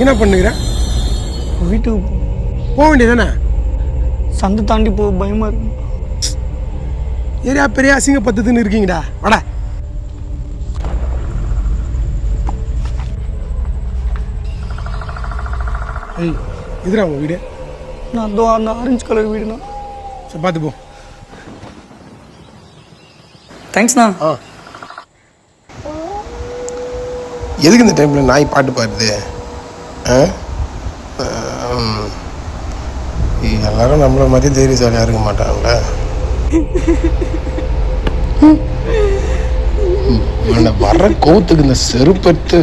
என்ன பண்ணுகிற? வீட்டுக்கு போக வேண்டியதானே? சந்தை தாண்டி போக பயமாக இருக்கு. ஏரியா பெரிய அசிங்க பத்துன்னு இருக்கீங்கடா. வாடா. ஏய், இதுடா உங்கள் வீடு. நான் அதோ அந்த ஆரஞ்சு கலர் வீடுண்ணா. சரி, பார்த்து போ. தேங்க்ஸ்ண்ணா. எதுக்கு இந்த டைமில் நாய் பாட்டு பாடுது? எல்லாரும் நம்மளை மாதிரி தைரியசாலியாக இருக்க மாட்டாங்களே. வர்ற கோவத்துக்கு இந்த செருப்பத்து